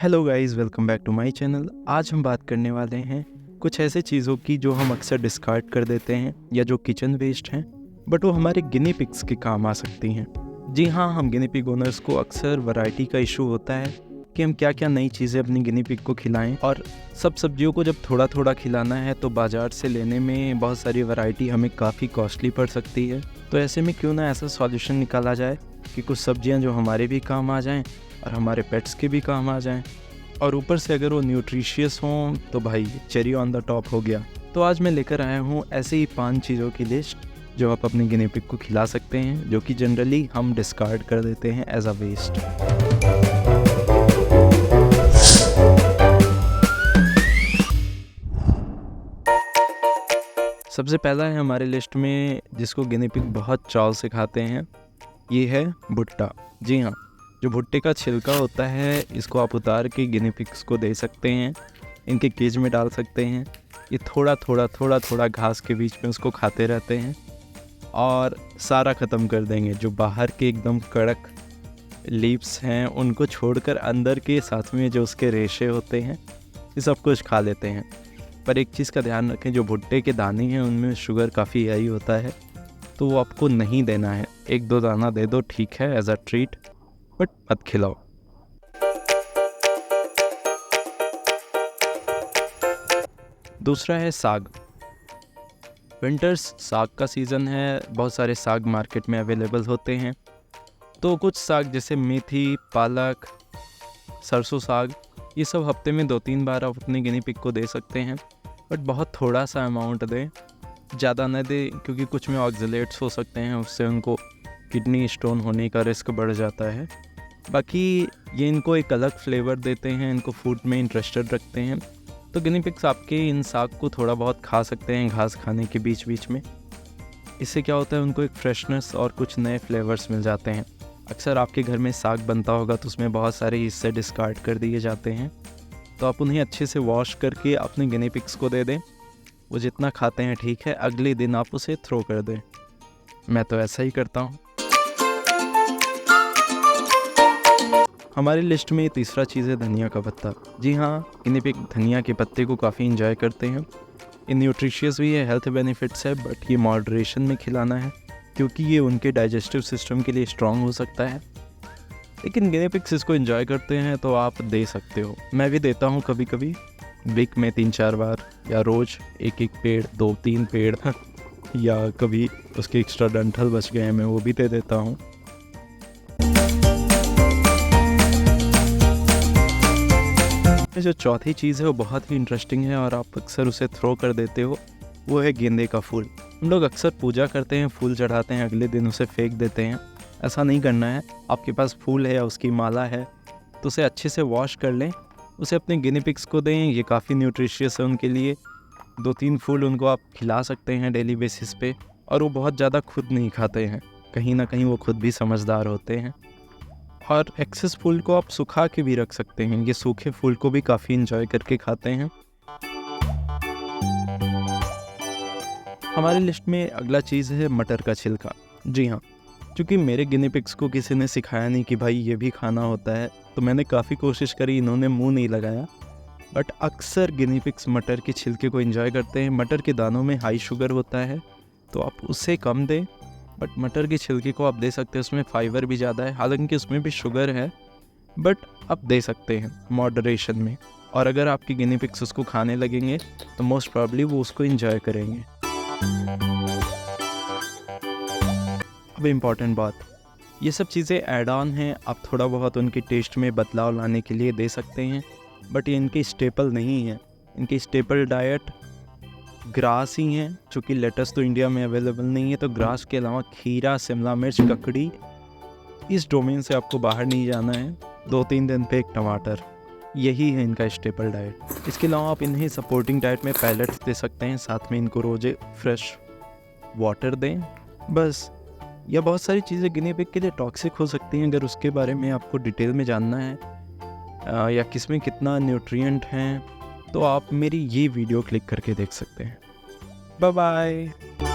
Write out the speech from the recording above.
Hello guys, welcome back to my channel. आज हम बात करने वाले हैं कुछ ऐसे चीज़ों की जो हम अक्सर डिस्कार्ड कर देते हैं या जो किचन वेस्ट हैं, बट वो हमारे गिनी पिग्स के काम आ सकती हैं। जी हाँ, हम गिनी पिग ओनर्स को अक्सर वैरायटी का इशू होता है कि हम क्या क्या नई चीज़ें अपनी गिनी पिग को खिलाएं, और सब सब्जियों को जब थोड़ा थोड़ा खिलाना है तो बाज़ार से लेने में बहुत सारी वैरायटी हमें काफ़ी कॉस्टली पड़ सकती है। तो ऐसे में क्यों ना ऐसा सॉल्यूशन निकाला जाए कि कुछ सब्जियां जो हमारे भी काम आ जाएं और हमारे पेट्स के भी काम आ जाएं, और ऊपर से अगर वो न्यूट्रिशियस हों तो भाई चेरी ऑन द टॉप हो गया। तो आज मैं लेकर आया हूँ ऐसे ही 5 चीज़ों की लिस्ट जो आप अपने गिनी पिग को खिला सकते हैं, जो कि जनरली हम डिस्कार्ड कर देते हैं एज अ वेस्ट। सबसे पहला है हमारे लिस्ट में जिसको गिनी पिग बहुत चाव से खाते हैं, ये है भुट्टा। जी हाँ, जो भुट्टे का छिलका होता है इसको आप उतार के गिनी पिग्स को दे सकते हैं, इनके केज में डाल सकते हैं। ये थोड़ा थोड़ा घास के बीच में उसको खाते रहते हैं और सारा ख़त्म कर देंगे। जो बाहर के एकदम कड़क लीव्स हैं उनको छोड़कर अंदर के साथ में जो उसके रेशे होते हैं ये सब कुछ खा लेते हैं। पर एक चीज़ का ध्यान रखें, जो भुट्टे के दाने हैं उनमें शुगर काफ़ी हाई होता है, तो वो आपको नहीं देना है। 1-2 दाना दे दो, ठीक है, एज अ ट्रीट, बट मत खिलाओ। दूसरा है साग। विंटर्स साग का सीज़न है, बहुत सारे साग मार्केट में अवेलेबल होते हैं। तो कुछ साग जैसे मेथी, पालक, सरसों साग, ये सब हफ्ते में 2-3 बार आप अपने गिनी पिग को दे सकते हैं, बट बहुत थोड़ा सा अमाउंट दें, ज़्यादा न दें, क्योंकि कुछ में ऑक्सलेट्स हो सकते हैं, उससे उनको किडनी स्टोन होने का रिस्क बढ़ जाता है। बाकी ये इनको एक अलग फ्लेवर देते हैं, इनको फूड में इंटरेस्टेड रखते हैं। तो गिनी पिग्स आपके इन साग को थोड़ा बहुत खा सकते हैं घास खाने के बीच बीच में। इससे क्या होता है, उनको एक फ्रेशनेस और कुछ नए फ्लेवर्स मिल जाते हैं। अक्सर आपके घर में साग बनता होगा तो उसमें बहुत सारे हिस्से डिस्कार्ड कर दिए जाते हैं, तो आप उन्हें अच्छे से वॉश करके अपने गिनी पिग्स को दे दें। वो जितना खाते हैं ठीक है, अगले दिन आप उसे थ्रो कर दें। मैं तो ऐसा ही करता हूँ। हमारी लिस्ट में तीसरा चीज़ है धनिया का पत्ता। जी हाँ, गिनी पिग धनिया के पत्ते को काफ़ी इंजॉय करते हैं। ये न्यूट्रिशियस भी है, हेल्थ बेनिफिट्स है, बट ये मॉडरेशन में खिलाना है क्योंकि ये उनके डाइजेस्टिव सिस्टम के लिए स्ट्रॉन्ग हो सकता है। लेकिन गिनी पिग्स इसको इंजॉय करते हैं तो आप दे सकते हो। मैं भी देता हूँ कभी कभी, वीक में 3-4 बार, या रोज़ 1-1 पेड़, 2-3 पेड़ या कभी उसके एक्स्ट्रा डंठल बच गए हैं मैं वो भी दे देता हूँ। जो चौथी चीज़ है वो बहुत ही इंटरेस्टिंग है और आप अक्सर उसे थ्रो कर देते हो, वो है गेंदे का फूल। हम लोग अक्सर पूजा करते हैं, फूल चढ़ाते हैं, अगले दिन उसे फेंक देते हैं। ऐसा नहीं करना है। आपके पास फूल है या उसकी माला है तो उसे अच्छे से वॉश कर लें, उसे अपने गिनी पिग्स को दें। ये काफ़ी न्यूट्रिशियस है उनके लिए। 2-3 फूल उनको आप खिला सकते हैं डेली बेसिस पे, और वो बहुत ज़्यादा खुद नहीं खाते हैं, कहीं ना कहीं वो खुद भी समझदार होते हैं। और एक्सेस फूल को आप सुखा के भी रख सकते हैं, ये सूखे फूल को भी काफ़ी इंजॉय करके खाते हैं। हमारी लिस्ट में अगला चीज़ है मटर का छिलका। जी हाँ, क्योंकि मेरे गिनी पिग्स को किसी ने सिखाया नहीं कि भाई ये भी खाना होता है, तो मैंने काफ़ी कोशिश करी, इन्होंने मुंह नहीं लगाया। बट अक्सर गिनी पिग्स मटर के छिलके को एंजॉय करते हैं। मटर के दानों में हाई शुगर होता है तो आप उससे कम दें, बट मटर के छिलके को आप दे सकते हैं, उसमें फाइबर भी ज़्यादा है, हालांकि उसमें भी शुगर है, बट आप दे सकते हैं मॉडरेशन में। और अगर आपकी गिनी पिग्स उसको खाने लगेंगे तो मोस्ट प्रॉब्ली वो उसको एंजॉय करेंगे। अब इम्पॉर्टेंट बात, ये सब चीज़ें ऐड ऑन हैं, आप थोड़ा बहुत उनके टेस्ट में बदलाव लाने के लिए दे सकते हैं, बट ये इनकी स्टेपल नहीं है। इनकी स्टेपल डाइट ग्रास ही है, चूँकि लेटस तो इंडिया में अवेलेबल नहीं है, तो ग्रास के अलावा खीरा, शिमला मिर्च, ककड़ी, इस डोमेन से आपको बाहर नहीं जाना है। 2-3 दिन पे एक टमाटर, यही है इनका स्टेपल डाइट। इसके अलावा आप इन्हें सपोर्टिंग डाइट में पैलेट्स दे सकते हैं, साथ में इनको रोज़े फ्रेश वाटर दें बस। या बहुत सारी चीज़ें गिनी पिग के लिए टॉक्सिक हो सकती हैं, अगर उसके बारे में आपको डिटेल में जानना है या किसमें कितना न्यूट्रिएंट हैं, तो आप मेरी ये वीडियो क्लिक करके देख सकते हैं। Bye bye.